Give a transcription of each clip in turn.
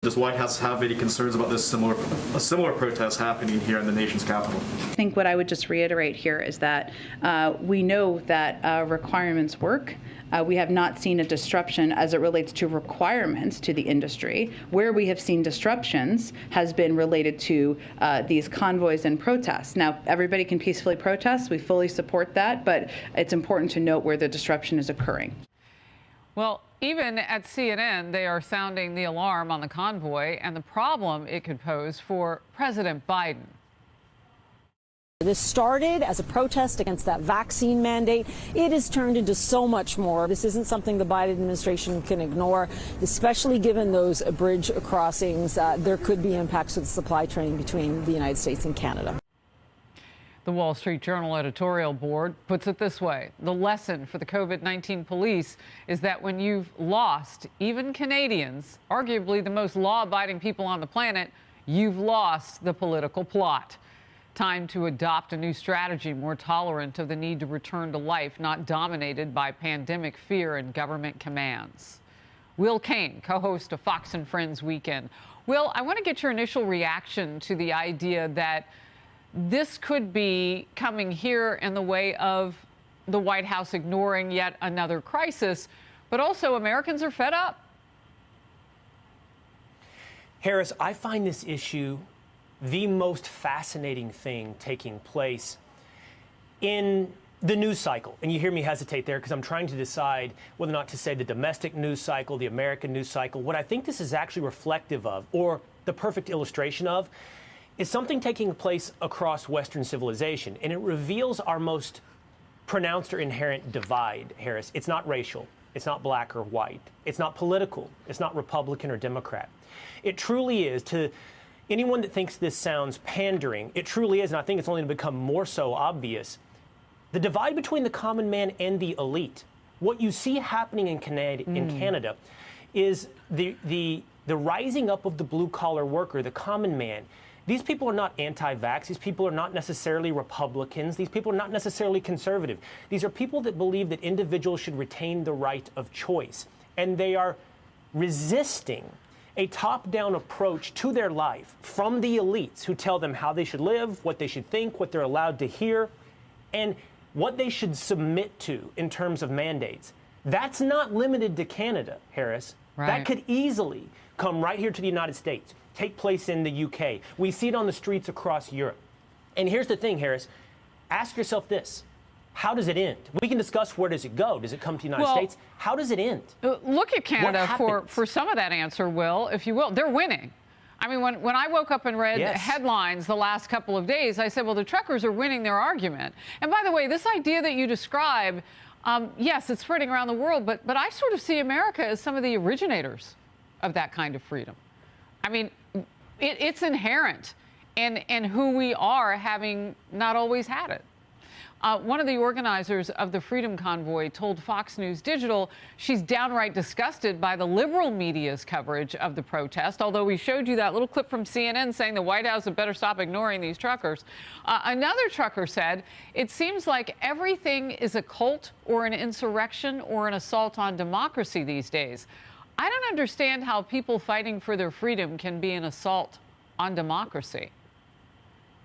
Does White House have any concerns about this a similar protest happening here in the nation's capital? I think what I would just reiterate here is that we know that requirements work. We have not seen a disruption as it relates to requirements to the industry. Where we have seen disruptions has been related to these convoys and protests. Now, everybody can peacefully protest. We fully support that, but it's important to note where the disruption is occurring. Well, even at CNN, they are sounding the alarm on the convoy and the problem it could pose for President Biden. This started as a protest against that vaccine mandate. It has turned into so much more. This isn't something the Biden administration can ignore, especially given those bridge crossings. There could be impacts to the supply chain between the United States and Canada. The Wall Street Journal editorial board puts it this way. The lesson for the COVID-19 police is that when you've lost even Canadians, arguably the most law-abiding people on the planet, you've lost the political plot. Time to adopt a new strategy more tolerant of the need to return to life, not dominated by pandemic fear and government commands. Will Cain, co-host of Fox and Friends Weekend. Will, I want to get your initial reaction to the idea that this could be coming here in the way of the White House ignoring yet another crisis, but also Americans are fed up. Harris, I find this issue the most fascinating thing taking place in the news cycle. And you hear me hesitate there because I'm trying to decide whether or not to say the domestic news cycle, the American news cycle. What I think this is actually reflective of, or the perfect illustration of, is something taking place across Western civilization, and it reveals our most pronounced or inherent divide, Harris. It's not racial. It's not black or white. It's not political. It's not Republican or Democrat. It truly is, to anyone that thinks this sounds pandering, it truly is, and I think it's only going to become more so obvious, the divide between the common man and the elite. What you see happening in Canada is the rising up of the blue-collar worker, the common man. These people are not anti-vax. These people are not necessarily Republicans. These people are not necessarily conservative. These are people that believe that individuals should retain the right of choice. And they are resisting a top-down approach to their life from the elites who tell them how they should live, what they should think, what they're allowed to hear, and what they should submit to in terms of mandates. That's not limited to Canada, Harris. Right. That could easily come right here to the United States, take place in the UK. We see it on the streets across Europe. And here's the thing, Harris. Ask yourself this. How does it end? We can discuss where does it go. Does it come to the United States? How does it end? Look at Canada for some of that answer, Will, if you will. They're winning. I mean, when I woke up and read headlines the last couple of days, I said, well, the truckers are winning their argument. And by the way, this idea that you describe, yes, it's spreading around the world, but I sort of see America as some of the originators of that kind of freedom. I mean, it's inherent in who we are, having not always had it. One of the organizers of the Freedom Convoy told Fox News Digital she's downright disgusted by the liberal media's coverage of the protest, although we showed you that little clip from CNN saying the White House had better stop ignoring these truckers. Another trucker said, it seems like everything is a cult or an insurrection or an assault on democracy these days. I don't understand how people fighting for their freedom can be an assault on democracy.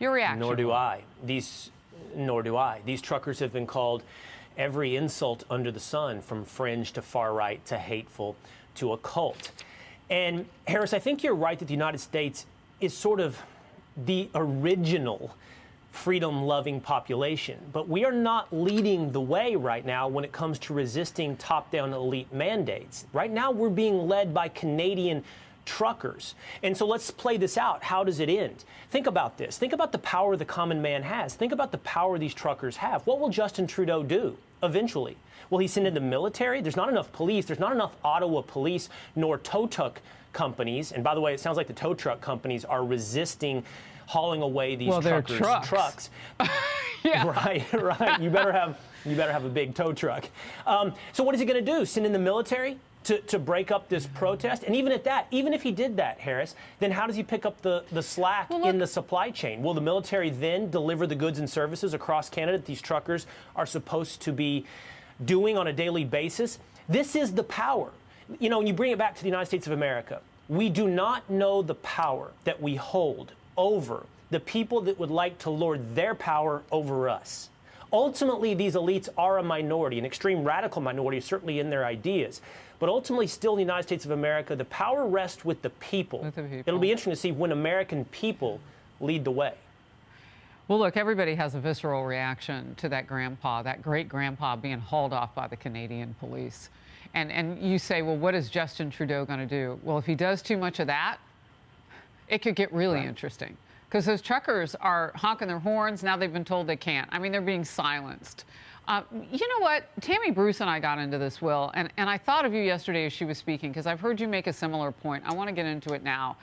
Your reaction? Nor do I. Nor do I. These truckers have been called every insult under the sun, from fringe to far right to hateful to a cult. And Harris, I think you're right that the United States is sort of the original freedom-loving population. But we are not leading the way right now when it comes to resisting top-down elite mandates. Right now, we're being led by Canadian truckers. And so let's play this out. How does it end? Think about this. Think about the power the common man has. Think about the power these truckers have. What will Justin Trudeau do eventually? Will he send in the military? There's not enough police. There's not enough Ottawa police nor tow truck companies. And by the way, it sounds like the tow truck companies are resisting hauling away these trucks. Yeah. Right. You better have a big tow truck. So what is he going to do? Send in the military to break up this protest? And even at that, even if he did that, Harris, then how does he pick up the slack in the supply chain? Will the military then deliver the goods and services across Canada that these truckers are supposed to be doing on a daily basis? This is the power. You know, when you bring it back to the United States of America, We do not know the power that we hold over the people that would like to lord their power over us. Ultimately, these elites are a minority, an extreme radical minority, certainly in their ideas. But ultimately, still in the United States of America, the power rests with the people. It'll be interesting to see when American people lead the way. Well, look, everybody has a visceral reaction to that grandpa, that great-grandpa being hauled off by the Canadian police. And you say, well, what is Justin Trudeau going to do? Well, if he does too much of that, it could get really interesting. Because those truckers are honking their horns. Now they've been told they can't. I mean, they're being silenced. You know what? Tammy Bruce and I got into this, Will, and I thought of you yesterday as she was speaking, because I've heard you make a similar point. I want to get into it now.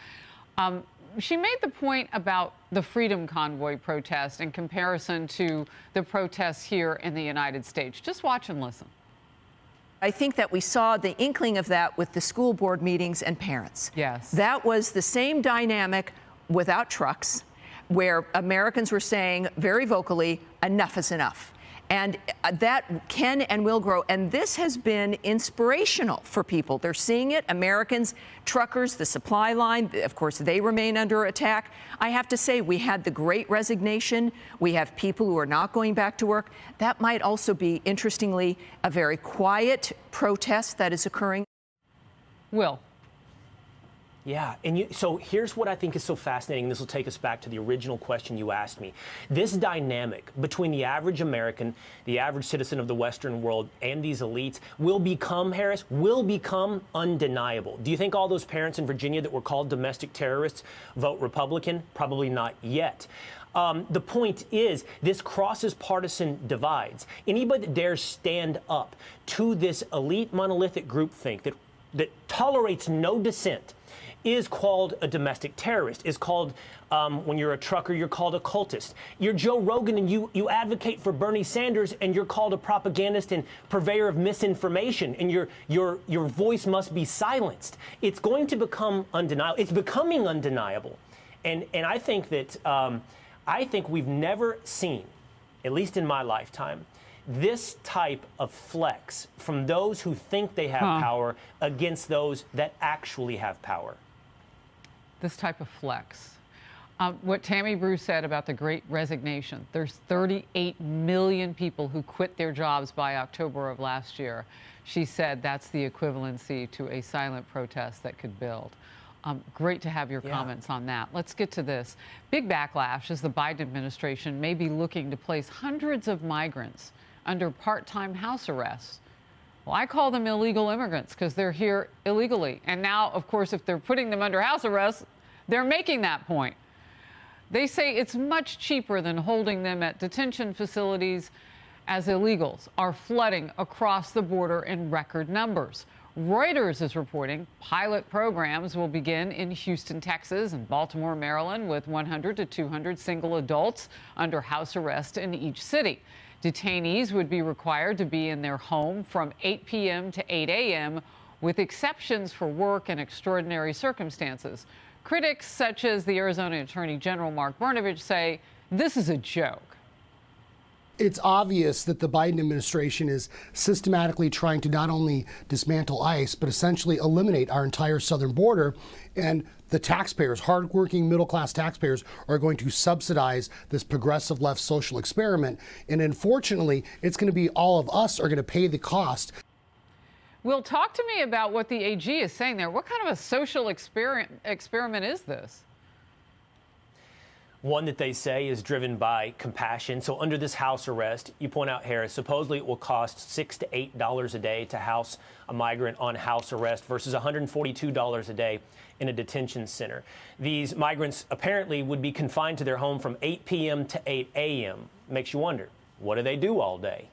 She made the point about the Freedom Convoy protest in comparison to the protests here in the United States. Just watch and listen. I think that we saw the inkling of that with the school board meetings and parents. Yes. That was the same dynamic without trucks, where Americans were saying very vocally, enough is enough. And that can and will grow. And this has been inspirational for people. They're seeing it. Americans, truckers, the supply line, of course, they remain under attack. I have to say, we had the Great Resignation. We have people who are not going back to work. That might also be, interestingly, a very quiet protest that is occurring. Will. Yeah, and so here's what I think is so fascinating. This will take us back to the original question you asked me. This dynamic between the average American, the average citizen of the Western world, and these elites will become undeniable. Do you think all those parents in Virginia that were called domestic terrorists vote Republican? Probably not yet. The point is, this crosses partisan divides. Anybody that dares stand up to this elite monolithic groupthink that tolerates no dissent is called a domestic terrorist, is called, when you're a trucker, you're called a cultist. You're Joe Rogan and you advocate for Bernie Sanders and you're called a propagandist and purveyor of misinformation, and your voice must be silenced. It's going to become undeniable. It's becoming undeniable. And I think that, I think we've never seen, at least in my lifetime, this type of flex from those who think they have power against those that actually have power. This type of flex. What Tammy Bruce said about the Great Resignation, there's 38 million people who quit their jobs by October of last year. She said that's the equivalency to a silent protest that could build. Great to have your comments on that. Let's get to this. Big backlash as the Biden administration may be looking to place hundreds of migrants under part-time house arrest. Well, I call them illegal immigrants because they're here illegally. And now, of course, if they're putting them under house arrest, they're making that point. They say it's much cheaper than holding them at detention facilities, as illegals are flooding across the border in record numbers. Reuters is reporting pilot programs will begin in Houston, Texas, and Baltimore, Maryland, with 100 to 200 single adults under house arrest in each city. Detainees would be required to be in their home from 8 p.m. to 8 a.m., with exceptions for work and extraordinary circumstances. Critics, such as the Arizona Attorney General Mark Brnovich, say this is a joke. It's obvious that the Biden administration is systematically trying to not only dismantle ICE, but essentially eliminate our entire southern border. And the taxpayers, hardworking middle-class taxpayers, are going to subsidize this progressive left social experiment. And unfortunately, it's going to be all of us are going to pay the cost. Will, talk to me about what the AG is saying there. What kind of a social experiment is this? One that they say is driven by compassion. So under this house arrest, you point out, Harris, supposedly it will cost $6 to $8 a day to house a migrant on house arrest versus $142 a day in a detention center. These migrants apparently would be confined to their home from 8 p.m. to 8 a.m. Makes you wonder, what do they do all day?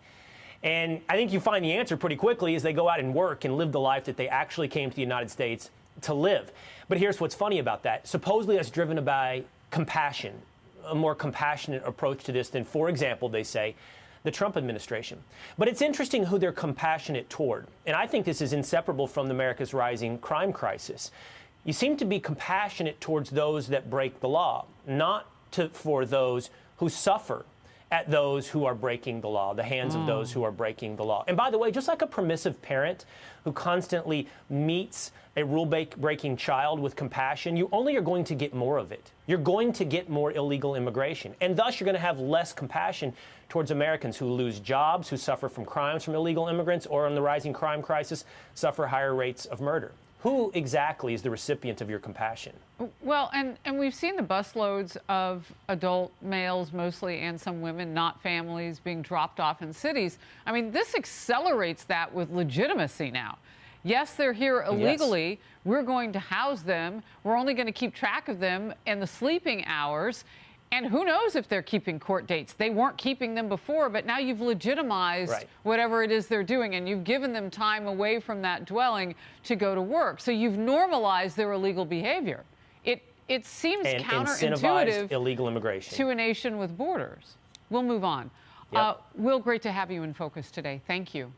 And I think you find the answer pretty quickly as they go out and work and live the life that they actually came to the United States to live. But here's what's funny about that. Supposedly that's driven by compassion, a more compassionate approach to this than, for example, they say, the Trump administration. But it's interesting who they're compassionate toward. And I think this is inseparable from America's rising crime crisis. You seem to be compassionate towards those that break the law, not for those who suffer at those who are breaking the law, the hands of those who are breaking the law. And by the way, just like a permissive parent who constantly meets a rule-breaking child with compassion, you only are going to get more of it. You're going to get more illegal immigration. And thus, you're going to have less compassion towards Americans who lose jobs, who suffer from crimes from illegal immigrants, or in the rising crime crisis, suffer higher rates of murder. Who exactly is the recipient of your compassion? Well, and we've seen the busloads of adult males mostly and some women, not families, being dropped off in cities. I mean, this accelerates that with legitimacy now. Yes, they're here illegally. Yes. We're going to house them. We're only going to keep track of them in the sleeping hours. And who knows if they're keeping court dates? They weren't keeping them before, but now you've legitimized whatever it is they're doing, and you've given them time away from that dwelling to go to work. So you've normalized their illegal behavior. It seems counterintuitive illegal immigration to a nation with borders. We'll move on. Yep. Will, great to have you in focus today. Thank you.